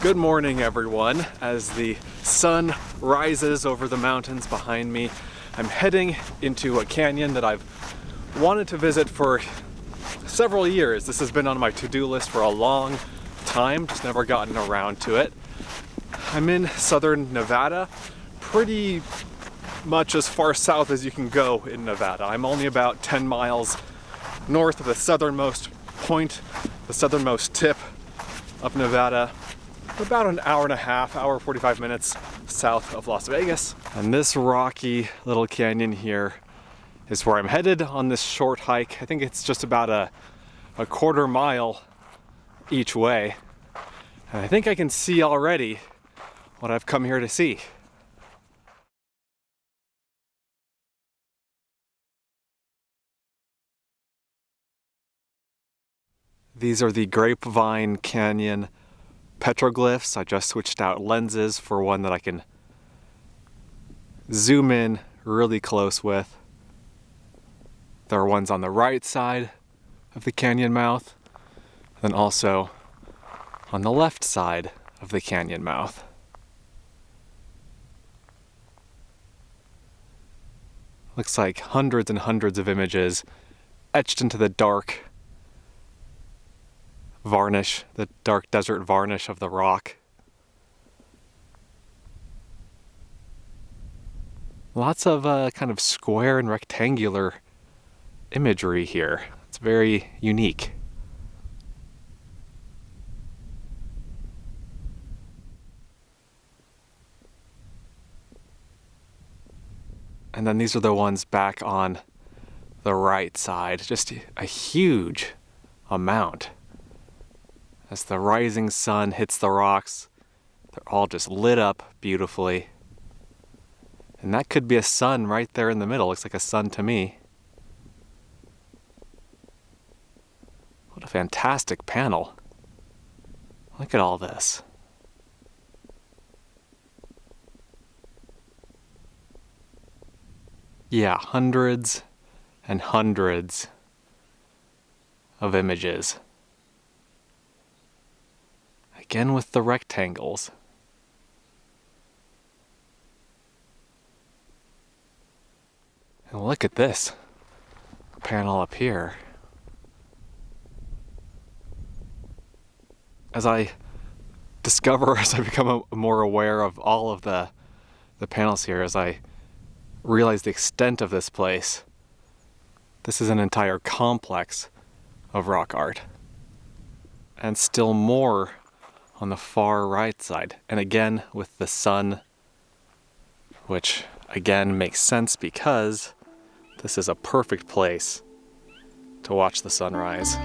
Good morning, everyone. As the sun rises over the mountains behind me, I'm heading into a canyon that I've wanted to visit for several years. This has been on my to-do list for a long time, just never gotten around to it. I'm in southern Nevada, pretty much as far south as you can go in Nevada. I'm only about 10 miles north of the southernmost point, the southernmost tip of Nevada. About an hour and a half, hour 45 minutes south of Las Vegas. And this rocky little canyon here is where I'm headed on this short hike. I think it's just about a quarter mile each way. And I think I can see already what I've come here to see. These are the Grapevine Canyon Petroglyphs. I just switched out lenses for one that I can zoom in really close with. There are ones on the right side of the canyon mouth, and also on the left side of the canyon mouth. Looks like hundreds and hundreds of images etched into the dark varnish, the dark desert varnish of the rock. Lots of kind of square and rectangular imagery here. It's very unique. And then these are the ones back on the right side. Just a huge amount. As the rising sun hits the rocks, they're all just lit up beautifully. And that could be a sun right there in the middle. Looks like a sun to me. What a fantastic panel. Look at all this. Yeah, hundreds and hundreds of images. Again with the rectangles. And look at this panel up here. As I become more aware of all of the panels here, as I realize the extent of this place, this is an entire complex of rock art. And still more on the far right side, and again with the sun, which again makes sense because this is a perfect place to watch the sunrise.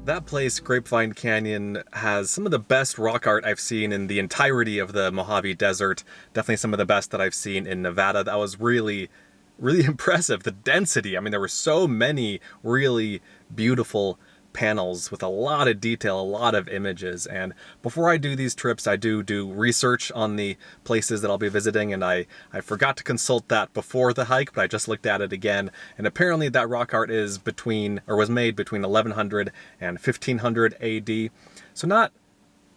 That place, Grapevine Canyon, has some of the best rock art I've seen in the entirety of the Mojave Desert. Definitely some of the best that I've seen in Nevada. That was really impressive. The density. I mean, there were so many really beautiful panels with a lot of detail, a lot of images. And before I do these trips, I do research on the places that I'll be visiting, and I forgot to consult that before the hike, but I just looked at it again, and apparently that rock art is was made between 1100 and 1500 AD. So not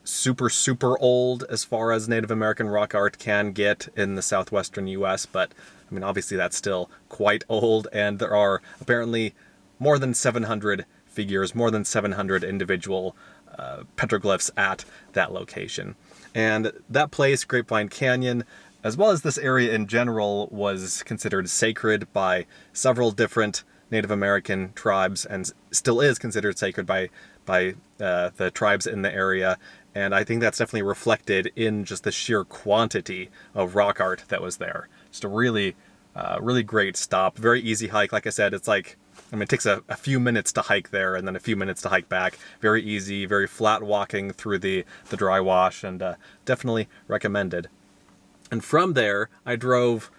super old as far as Native American rock art can get in the southwestern US, but I mean, obviously that's still quite old, and there are apparently more than 700 figures more than 700 individual petroglyphs at that location. And that place, Grapevine Canyon, as well as this area in general, was considered sacred by several different Native American tribes, and still is considered sacred by the tribes in the area. And I think that's definitely reflected in just the sheer quantity of rock art that was there. Just a really great stop. Very easy hike. Like I said, it's like, I mean, it takes a few minutes to hike there and then a few minutes to hike back. Very easy, very flat walking through the dry wash, and definitely recommended. And from there, I drove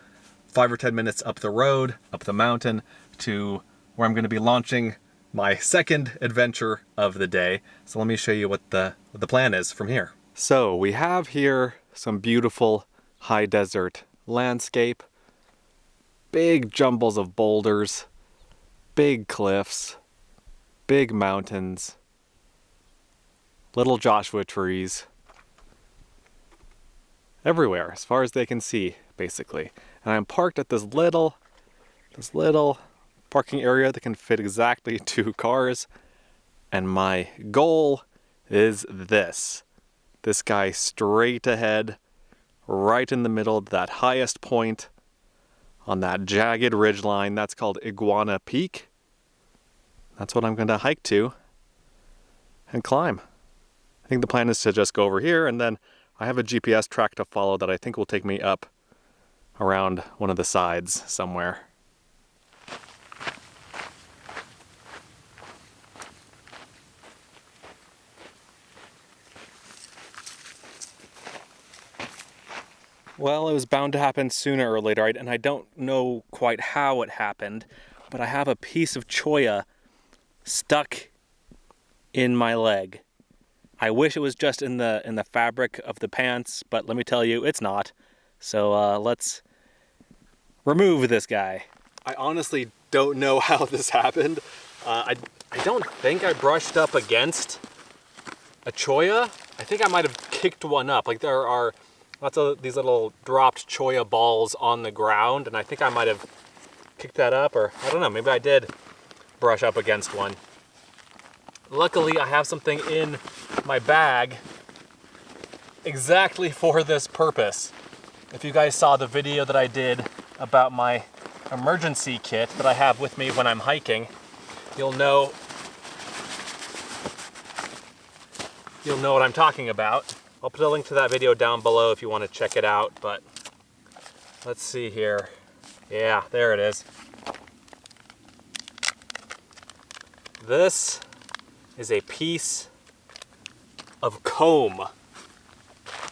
5 or 10 minutes up the road, up the mountain, to where I'm going to be launching my second adventure of the day. So let me show you what the plan is from here. So we have here some beautiful high desert landscape, big jumbles of boulders, big cliffs, big mountains, little Joshua trees, everywhere, as far as they can see, basically. And I'm parked at this little parking area that can fit exactly 2 cars. And my goal is this guy straight ahead, right in the middle of that highest point on that jagged ridgeline. That's called Iguana Peak. That's what I'm going to hike to and climb. I think the plan is to just go over here, and then I have a GPS track to follow that I think will take me up around one of the sides somewhere. Well, it was bound to happen sooner or later, and I don't know quite how it happened, but I have a piece of cholla stuck in my leg. I wish it was just in the fabric of the pants, but let me tell you, it's not. So let's remove this guy. I honestly don't know how this happened. I don't think I brushed up against a cholla. I think I might have kicked one up. Like, there are lots of these little dropped cholla balls on the ground, and I think I might have kicked that up, or I don't know, maybe I did brush up against one. Luckily, I have something in my bag exactly for this purpose. If you guys saw the video that I did about my emergency kit that I have with me when I'm hiking, you'll know what I'm talking about. I'll put a link to that video down below if you want to check it out, but let's see here. Yeah, there it is. This is a piece of comb.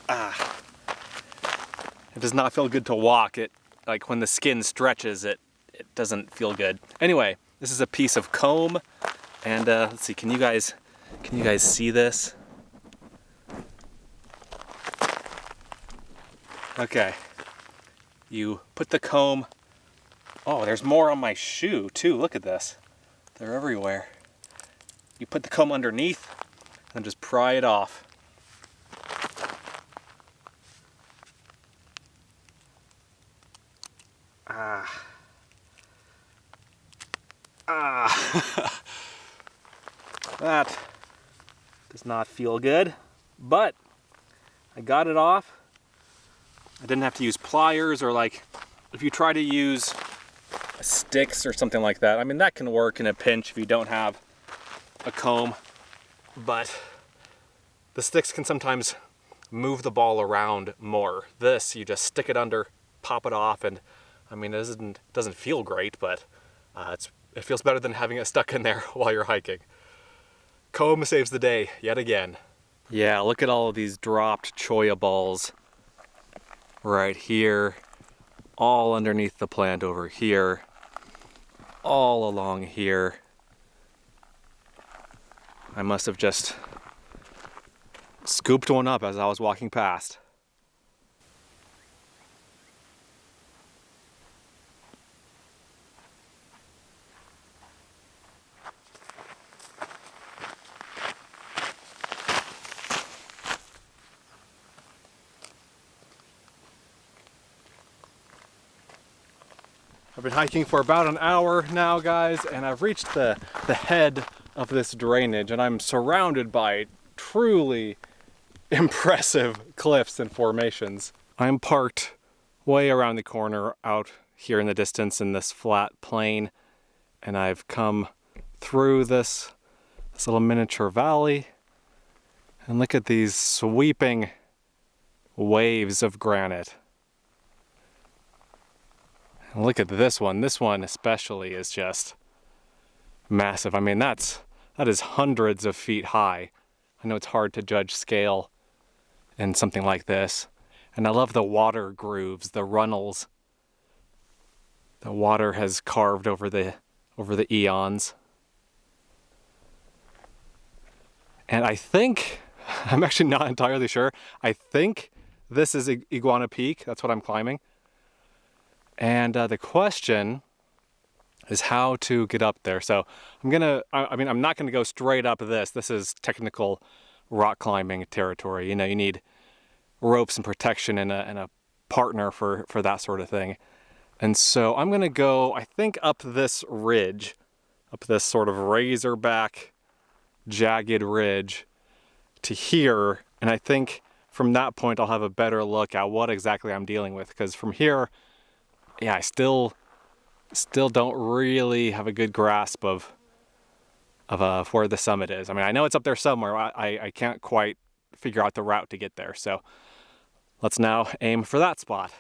It does not feel good to walk. It, like, when the skin stretches, it doesn't feel good. Anyway, this is a piece of comb, and let's see, can you guys see this? Okay, you put the comb, oh, there's more on my shoe too, look at this. They're everywhere. You put the comb underneath and just pry it off. That does not feel good, but I got it off. I didn't have to use pliers, or, like, if you try to use sticks or something like that, I mean, that can work in a pinch if you don't have a comb, but the sticks can sometimes move the ball around more. This, you just stick it under, pop it off, and I mean, it doesn't feel great, but it feels better than having it stuck in there while you're hiking. Comb saves the day yet again. Yeah, look at all of these dropped cholla balls right here, all underneath the plant over here, all along here. I must have just scooped one up as I was walking past. I've been hiking for about an hour now, guys, and I've reached the head of this drainage, and I'm surrounded by truly impressive cliffs and formations. I'm parked way around the corner out here in the distance in this flat plain, and I've come through this little miniature valley, and look at these sweeping waves of granite. And look at this one. This one especially is just massive. I mean, that is hundreds of feet high. I know it's hard to judge scale in something like this. And I love the water grooves, the runnels. The water has carved over the eons. And I think, I'm actually not entirely sure, I think this is Iguana Peak. That's what I'm climbing. And the question is how to get up there. So I'm not gonna go straight up this. This is technical rock climbing territory. You know, you need ropes and protection and a partner for that sort of thing. And so I'm gonna go, I think, up this ridge, up this sort of razorback, jagged ridge to here. And I think from that point, I'll have a better look at what exactly I'm dealing with. Because from here, yeah, I still don't really have a good grasp of where the summit is. I mean, I know it's up there somewhere. I can't quite figure out the route to get there. So let's now aim for that spot.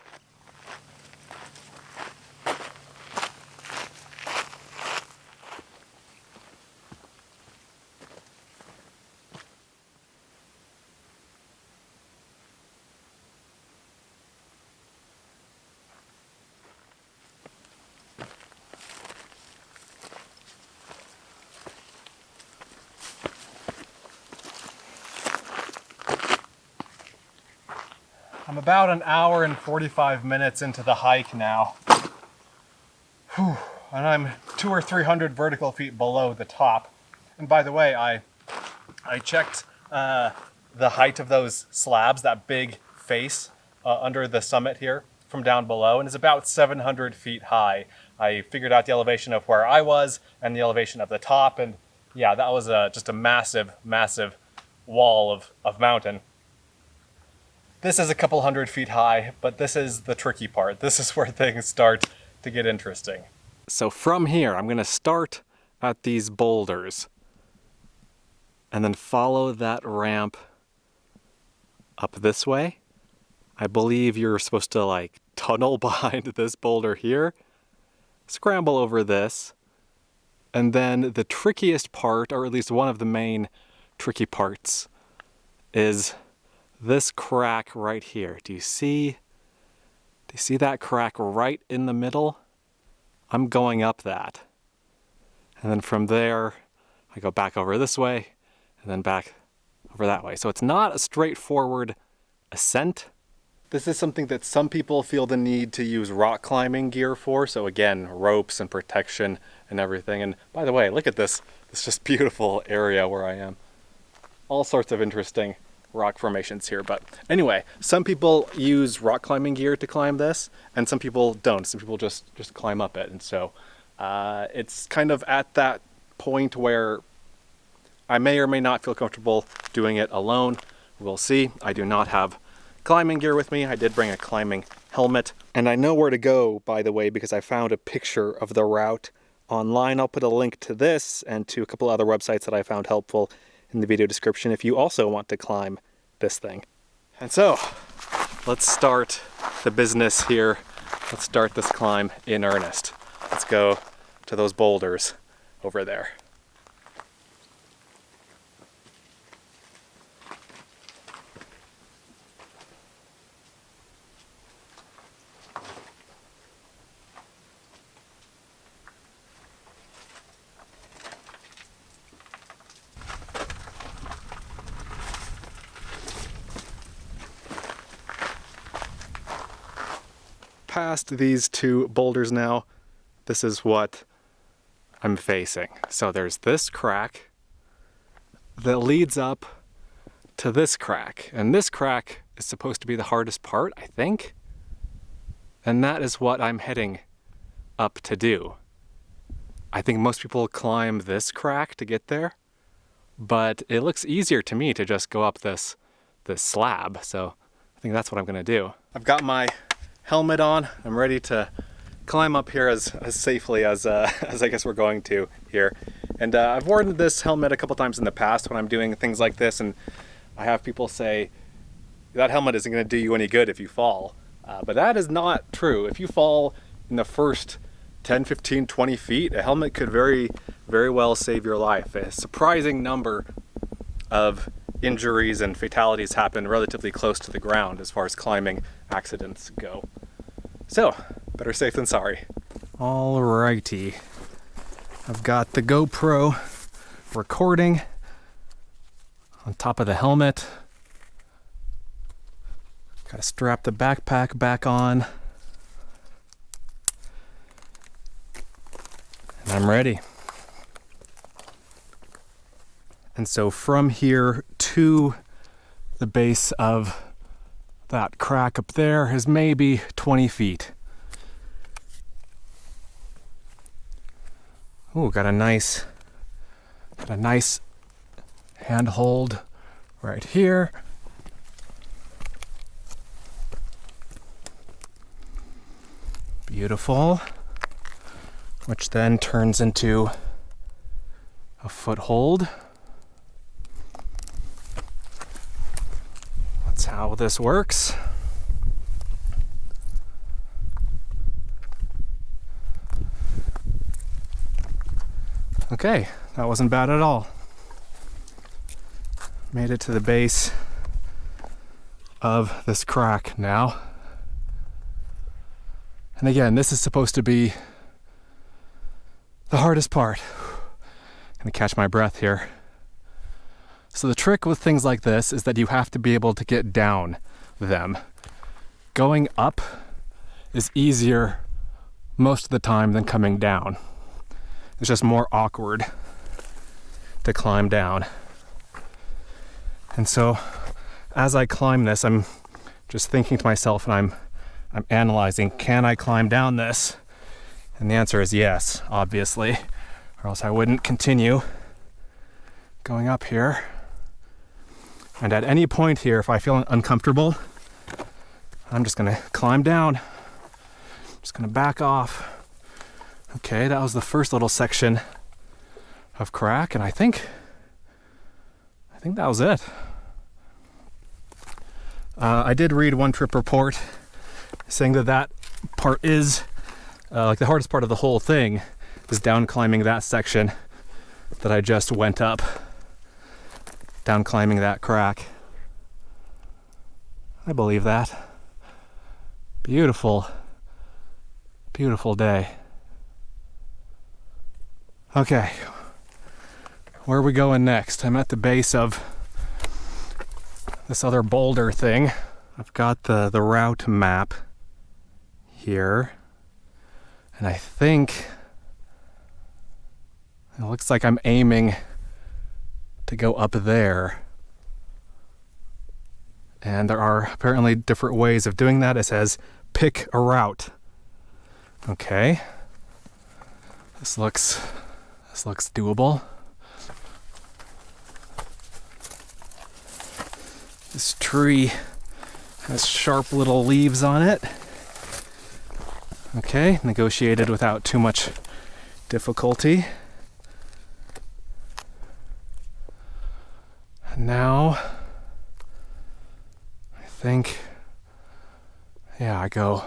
I'm about an hour and 45 minutes into the hike now. Whew. And I'm 200 or 300 vertical feet below the top. And by the way, I checked the height of those slabs, that big face under the summit here from down below, and it's about 700 feet high. I figured out the elevation of where I was and the elevation of the top, and yeah, that was just a massive, massive wall of mountain. This is a couple hundred feet high, but this is the tricky part. This is where things start to get interesting. So from here, I'm gonna start at these boulders and then follow that ramp up this way. I believe you're supposed to like tunnel behind this boulder here, scramble over this, and then the trickiest part, or at least one of the main tricky parts, is this crack right here. Do you see that crack right in the middle? I'm going up that. And then from there, I go back over this way and then back over that way. So it's not a straightforward ascent. This is something that some people feel the need to use rock climbing gear for. So again, ropes and protection and everything. And by the way, look at this just beautiful area where I am. All sorts of interesting rock formations here. But anyway, some people use rock climbing gear to climb this, and some people don't. Some people just climb up it. And so it's kind of at that point where I may or may not feel comfortable doing it alone. We'll see. I do not have climbing gear with me. I did bring a climbing helmet, and I know where to go, by the way, because I found a picture of the route online. I'll put a link to this and to a couple other websites that I found helpful in the video description if you also want to climb this thing. And so let's start the business here. Let's start this climb in earnest. Let's go to those boulders over there. Past these two boulders now, this is what I'm facing. So there's this crack that leads up to this crack, and this crack is supposed to be the hardest part, I think, and that is what I'm heading up to do. I think most people climb this crack to get there, but it looks easier to me to just go up this slab. So I think that's what I'm gonna do. I've got my helmet on. I'm ready to climb up here as safely as I guess we're going to here. And I've worn this helmet a couple times in the past when I'm doing things like this, and I have people say, that helmet isn't gonna do you any good if you fall. But that is not true. If you fall in the first 10, 15, 20 feet, a helmet could very, very well save your life. A surprising number of injuries and fatalities happen relatively close to the ground as far as climbing accidents go. So, better safe than sorry. Alrighty. I've got the GoPro recording on top of the helmet. Gotta strap the backpack back on. And I'm ready. And so from here to the base of that crack up there is maybe 20 feet. Ooh, got a nice handhold right here. Beautiful. Which then turns into a foothold. That's how this works. Okay, that wasn't bad at all. Made it to the base of this crack now. And again, this is supposed to be the hardest part. I'm gonna catch my breath here. So the trick with things like this is that you have to be able to get down them. Going up is easier most of the time than coming down. It's just more awkward to climb down. And so as I climb this, I'm just thinking to myself, and I'm analyzing, can I climb down this? And the answer is yes, obviously, or else I wouldn't continue going up here. And at any point here, if I feel uncomfortable, I'm just gonna climb down. Just gonna back off. Okay, that was the first little section of crack, and I think that was it. I did read one trip report saying that part is like the hardest part of the whole thing is down climbing that section that I just went up, down climbing that crack. I believe that. Beautiful, beautiful day. Okay, where are we going next? I'm at the base of this other boulder thing. I've got the route map here, and I think it looks like I'm aiming to go up there. And there are apparently different ways of doing that. It says pick a route. Okay. This looks doable. This tree has sharp little leaves on it. Okay, negotiated without too much difficulty. And now, I think, yeah, I go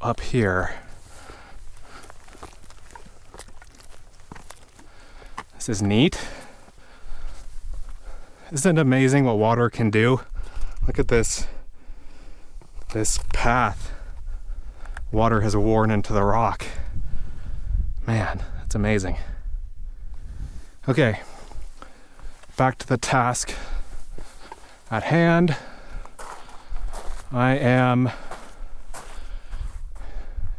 up here. This is neat. Isn't it amazing what water can do? Look at this path water has worn into the rock. Man, that's amazing. Okay, back to the task at hand. I am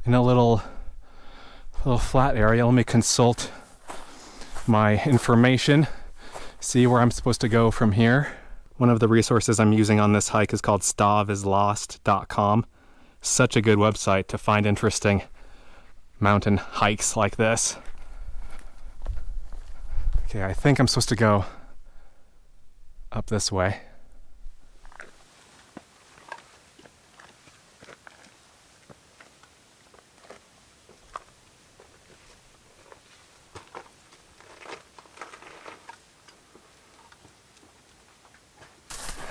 in a little flat area. Let me consult my information, see where I'm supposed to go from here. One of the resources I'm using on this hike is called stavislost.com. Such a good website to find interesting mountain hikes like this. Okay, I think I'm supposed to go up this way.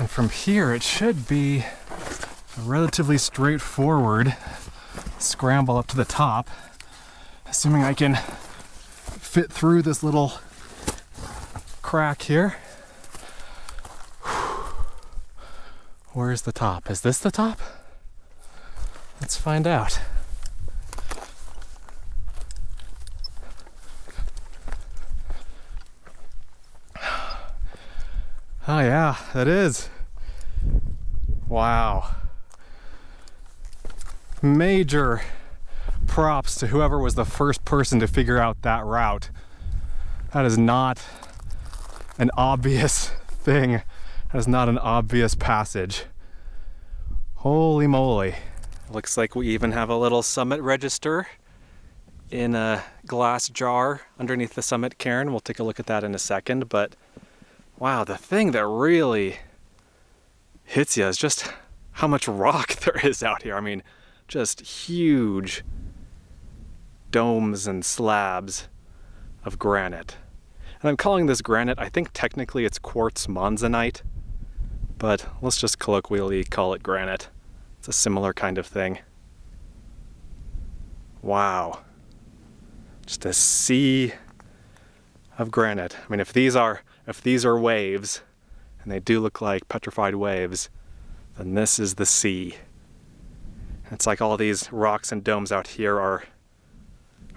And from here, it should be a relatively straightforward scramble up to the top, assuming I can fit through this little crack here. Where's the top? Is this the top? Let's find out. Oh yeah, that is. Wow. Major props to whoever was the first person to figure out that route. That is not an obvious thing. That is not an obvious passage. Holy moly. Looks like we even have a little summit register in a glass jar underneath the summit cairn. We'll take a look at that in a second, but wow, the thing that really hits you is just how much rock there is out here. I mean, just huge domes and slabs of granite. And I'm calling this granite. I think technically it's quartz monzonite, but let's just colloquially call it granite. It's a similar kind of thing. Wow. Just a sea of granite. I mean, if these are waves, and they do look like petrified waves, then this is the sea. It's like all these rocks and domes out here are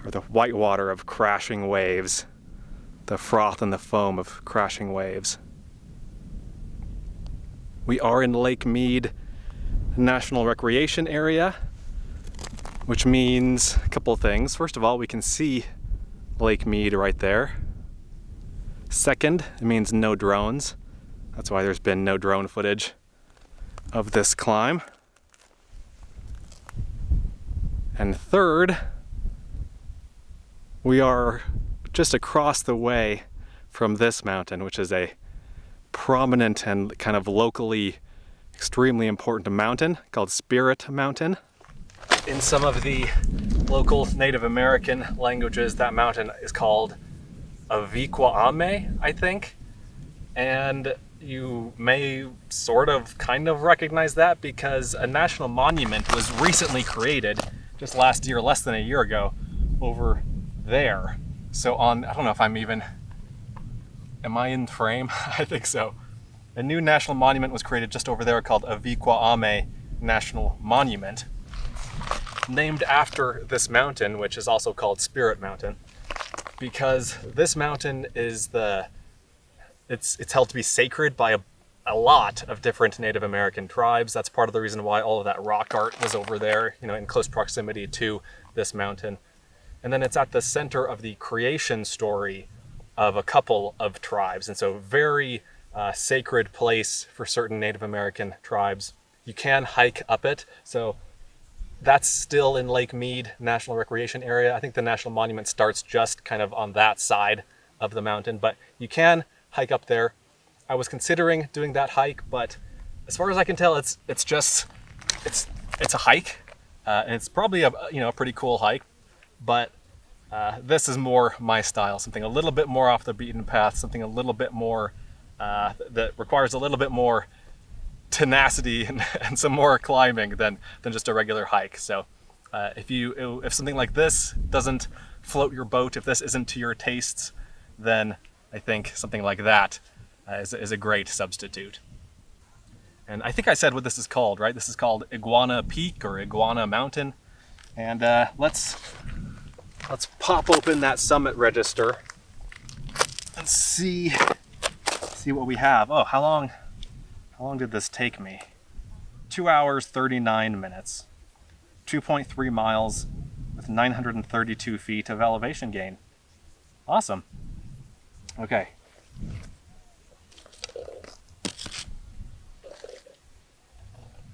the white water of crashing waves, the froth and the foam of crashing waves. We are in Lake Mead National Recreation Area, which means a couple things. First of all, we can see Lake Mead right there. Second, it means no drones. That's why there's been no drone footage of this climb. And third, we are just across the way from this mountain, which is a prominent and kind of locally extremely important mountain called Spirit Mountain. In some of the local Native American languages, that mountain is called Ame, I think. And you may sort of kind of recognize that because a national monument was recently created just last year, less than a year ago, over there. So am I in frame? I think so. A new national monument was created just over there called Ame National Monument, named after this mountain, which is also called Spirit Mountain, because this mountain is it's held to be sacred by a lot of different Native American tribes. That's part of the reason why all of that rock art was over there, in close proximity to this mountain. And then it's at the center of the creation story of a couple of tribes. And so very sacred place for certain Native American tribes. You can hike up it. So that's still in Lake Mead National Recreation Area. I think the national monument starts just kind of on that side of the mountain, but you can hike up there. I was considering doing that hike, but as far as I can tell, it's a hike, and it's probably a pretty cool hike, but this is more my style, something a little bit more off the beaten path, something a little bit more that requires a little bit more tenacity and some more climbing than just a regular hike. So if something like this doesn't float your boat, if this isn't to your tastes, then I think something like that is a great substitute. And I think I said what this is called, right? This is called Iguana Peak or Iguana Mountain. And let's pop open that summit register and see what we have. Oh, how long did this take me? 2 hours, 39 minutes. 2.3 miles with 932 feet of elevation gain. Awesome. Okay.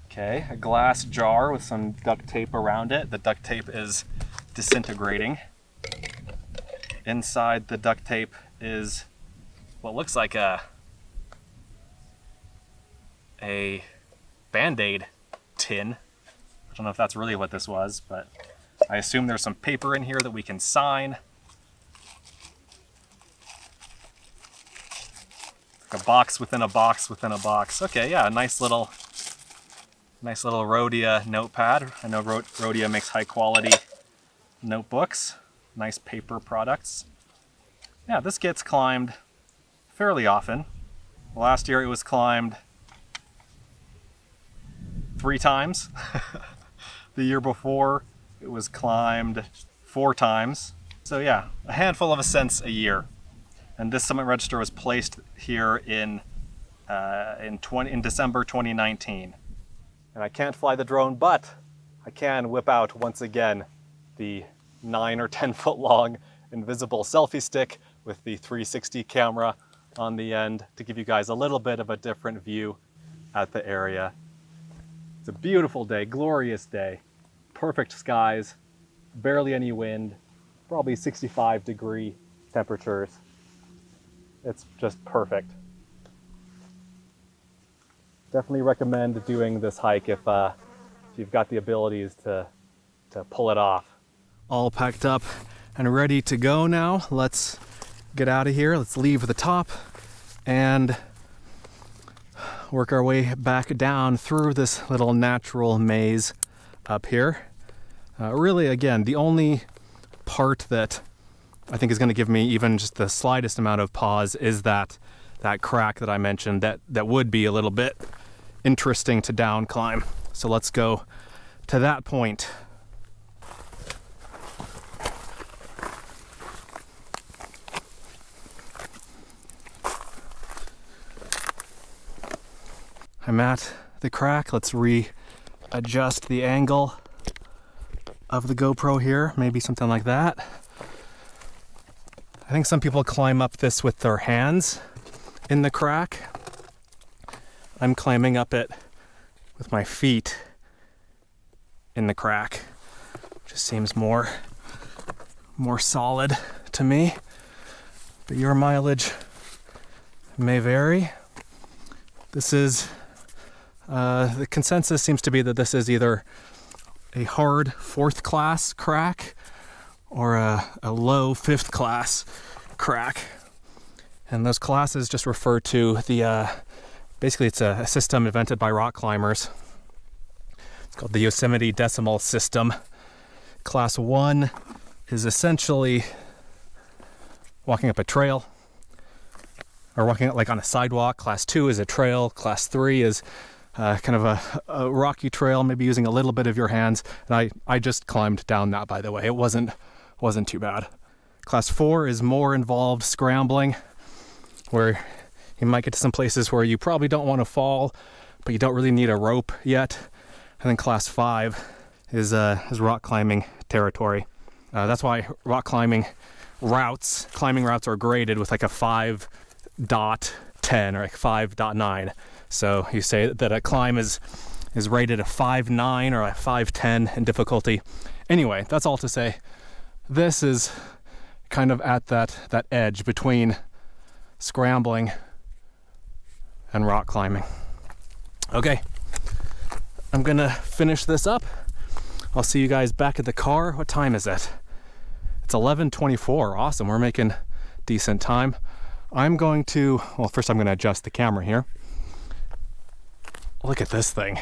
Okay, a glass jar with some duct tape around it. The duct tape is disintegrating. Inside the duct tape is what looks like a Band-Aid tin. I don't know if that's really what this was, but I assume there's some paper in here that we can sign. A box within a box within a box. Okay, yeah, a nice little Rhodia notepad. I know Rhodia makes high quality notebooks, nice paper products. Yeah, this gets climbed fairly often. Last year it was climbed 3 times. The year before it was climbed 4 times. So yeah, a handful of ascents a year. And this summit register was placed here in December 2019. And I can't fly the drone, but I can whip out once again the 9 or 10 foot long invisible selfie stick with the 360 camera on the end to give you guys a little bit of a different view at the area. It's a beautiful day, glorious day, perfect skies, barely any wind, probably 65-degree temperatures. It's just perfect. Definitely recommend doing this hike if you've got the abilities to pull it off. All packed up and ready to go now. Let's get out of here. Let's leave the top and work our way back down through this little natural maze up here. Really, again, the only part that I think is going to give me even just the slightest amount of pause is that crack that I mentioned that would be a little bit interesting to down climb. So let's go to that point. I'm at the crack. Let's readjust the angle of the GoPro here, maybe something like that. I think some people climb up this with their hands in the crack. I'm climbing up it with my feet in the crack. Just seems more solid to me. But your mileage may vary. This is, the consensus seems to be that this is either a hard 4th class crack or a low 5th class crack. And those classes just refer to the, basically it's a system invented by rock climbers. It's called the Yosemite Decimal System. Class 1 is essentially walking up a trail or walking like on a sidewalk. Class 2 is a trail. Class 3 is kind of a rocky trail, maybe using a little bit of your hands. And I just climbed down that, by the way. It wasn't too bad. Class 4 is more involved scrambling, where you might get to some places where you probably don't want to fall, but you don't really need a rope yet. And then Class 5 is rock climbing territory. That's why rock climbing routes are graded with like a 5.10 or like 5.9. So you say that a climb is rated a 5.9 or a 5.10 in difficulty. Anyway, that's all to say, this is kind of at that edge between scrambling and rock climbing. Okay, I'm gonna finish this up. I'll see you guys back at the car. What time is it? It's 11:24. Awesome, we're making decent time. I'm going to, well, first I'm gonna adjust the camera here. Look at this thing.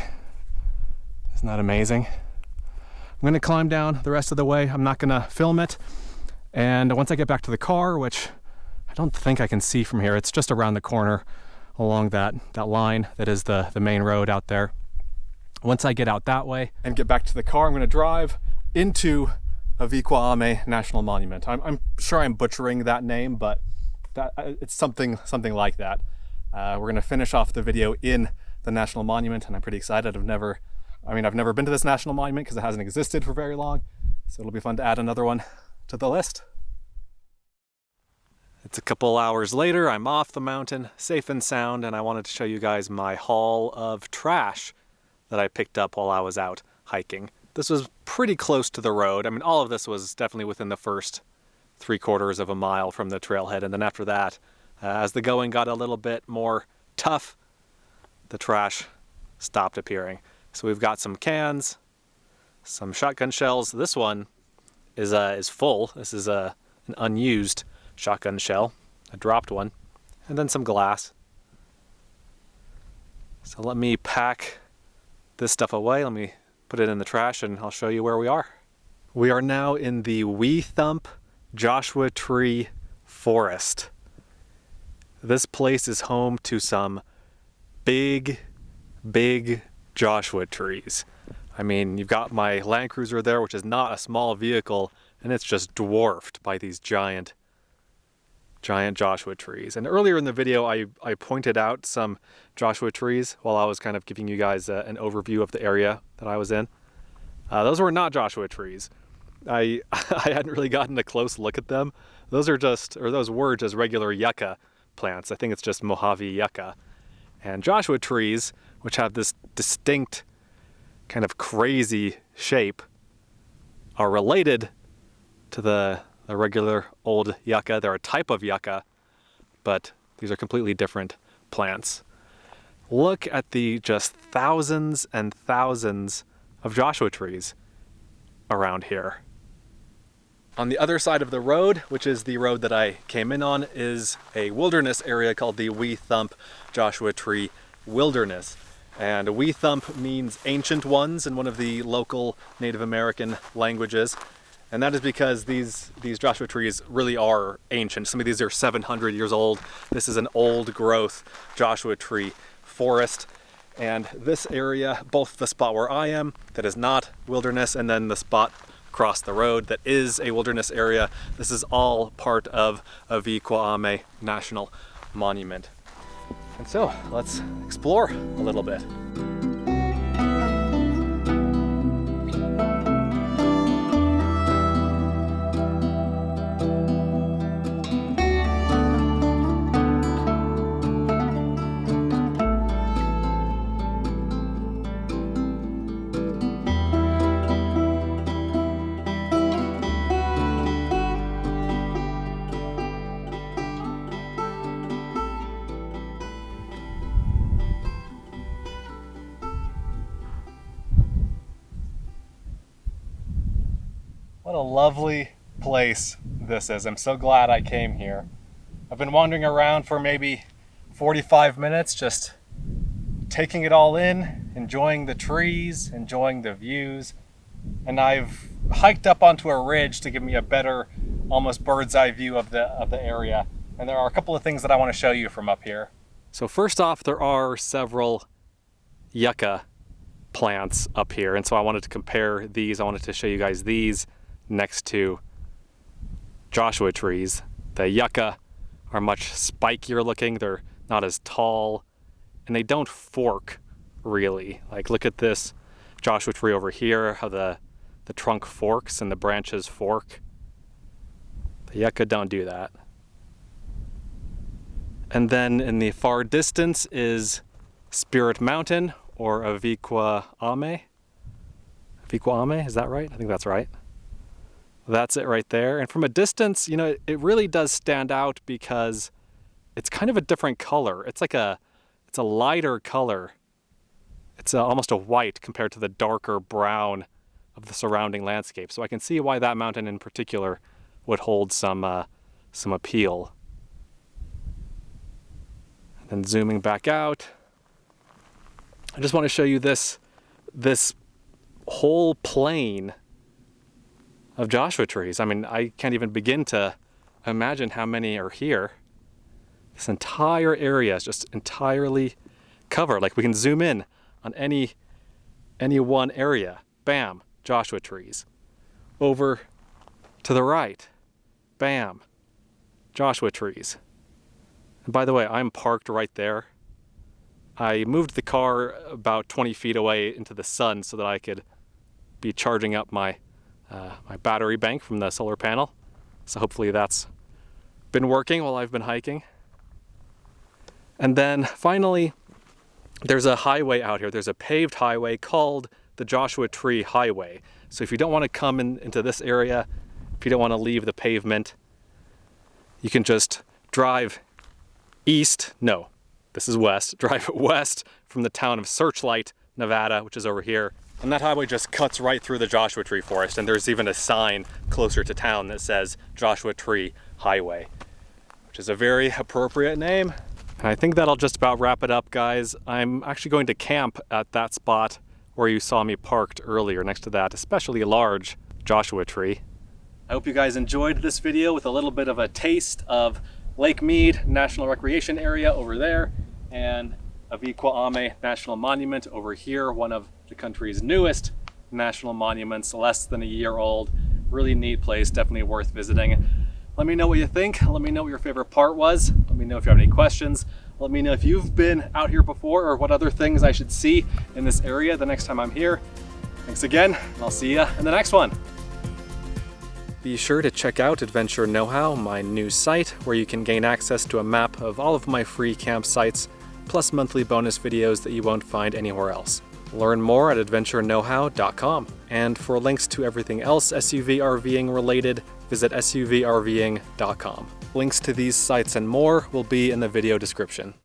Isn't that amazing? I'm gonna climb down the rest of the way. I'm not gonna film it. And once I get back to the car, which I don't think I can see from here, it's just around the corner along that line that is the main road out there. Once I get out that way and get back to the car, I'm gonna drive into Iguana National Monument. I'm sure I'm butchering that name, but it's something like that. We're gonna finish off the video in the National Monument, and I'm pretty excited. I've never been to this National Monument because it hasn't existed for very long, so it'll be fun to add another one to the list. It's a couple hours later, I'm off the mountain, safe and sound, and I wanted to show you guys my haul of trash that I picked up while I was out hiking. This was pretty close to the road. I mean, all of this was definitely within the first 3/4 of a mile from the trailhead, and then after that, As the going got a little bit more tough, the trash stopped appearing. So we've got some cans, some shotgun shells. This one is full. This is an unused shotgun shell. I dropped one. And then some glass. So let me pack this stuff away. Let me put it in the trash and I'll show you where we are. We are now in the Thump Joshua Tree Forest. This place is home to some big Joshua trees. I mean, you've got my Land Cruiser there, which is not a small vehicle, and it's just dwarfed by these giant Joshua trees. And earlier in the video, I pointed out some Joshua trees while I was kind of giving you guys an overview of the area that I was in. Those were not Joshua trees. I hadn't really gotten a close look at them. Those were just regular yucca plants. I think it's just Mojave yucca. And Joshua trees, which have this distinct kind of crazy shape, are related to the regular old yucca. They're a type of yucca, but these are completely different plants. Look at the just thousands and thousands of Joshua trees around here. On the other side of the road, which is the road that I came in on, is a wilderness area called the Thump Joshua Tree Wilderness. And Thump means ancient ones in one of the local Native American languages. And that is because these Joshua trees really are ancient. Some of these are 700 years old. This is an old growth Joshua tree forest. And this area, both the spot where I am, that is not wilderness, and then the spot across the road that is a wilderness area, this is all part of Iguana National Monument. And so let's explore a little bit. What a lovely place this is. I'm so glad I came here. I've been wandering around for maybe 45 minutes, just taking it all in, enjoying the trees, enjoying the views. And I've hiked up onto a ridge to give me a better, almost bird's eye view of the area. And there are a couple of things that I want to show you from up here. So first off, there are several yucca plants up here. And so I wanted to compare these. I wanted to show you guys these next to Joshua trees. The yucca are much spikier looking. They're not as tall, and they don't fork really. Like, look at this Joshua tree over here, how the trunk forks and the branches fork. The yucca don't do that. And then in the far distance is Spirit Mountain, or Iguana. Iguana, is that right? I think that's right. That's it right there. And from a distance, you know, it really does stand out because it's kind of a different color. It's a lighter color. It's almost a white compared to the darker brown of the surrounding landscape. So I can see why that mountain in particular would hold some appeal. And then zooming back out, I just want to show you this whole plain of Joshua trees. I mean, I can't even begin to imagine how many are here. This entire area is just entirely covered. Like, we can zoom in on any one area. Bam, Joshua trees. Over to the right, bam, Joshua trees. And by the way, I'm parked right there. I moved the car about 20 feet away into the sun so that I could be charging up my battery bank from the solar panel. So hopefully that's been working while I've been hiking. And then finally, there's a highway out here. There's a paved highway called the Joshua Tree Highway. So if you don't want to come into this area, if you don't want to leave the pavement, you can just drive east, no, this is west, drive west from the town of Searchlight, Nevada, which is over here. And that highway just cuts right through the Joshua Tree Forest, and there's even a sign closer to town that says Joshua Tree Highway, which is a very appropriate name. And I think that'll just about wrap it up, guys. I'm actually going to camp at that spot where you saw me parked earlier, next to that especially large Joshua tree. I hope you guys enjoyed this video with a little bit of a taste of Lake Mead National Recreation Area over there, and of Iguana National Monument over here, one of the country's newest national monuments, less than a year old. Really neat place, definitely worth visiting. Let me know what you think. Let me know what your favorite part was. Let me know if you have any questions. Let me know if you've been out here before or what other things I should see in this area the next time I'm here. Thanks again, and I'll see you in the next one. Be sure to check out Adventure Know-How, my new site, where you can gain access to a map of all of my free campsites, plus monthly bonus videos that you won't find anywhere else. Learn more at adventureknowhow.com. And for links to everything else SUV RVing related, visit suvrving.com. Links to these sites and more will be in the video description.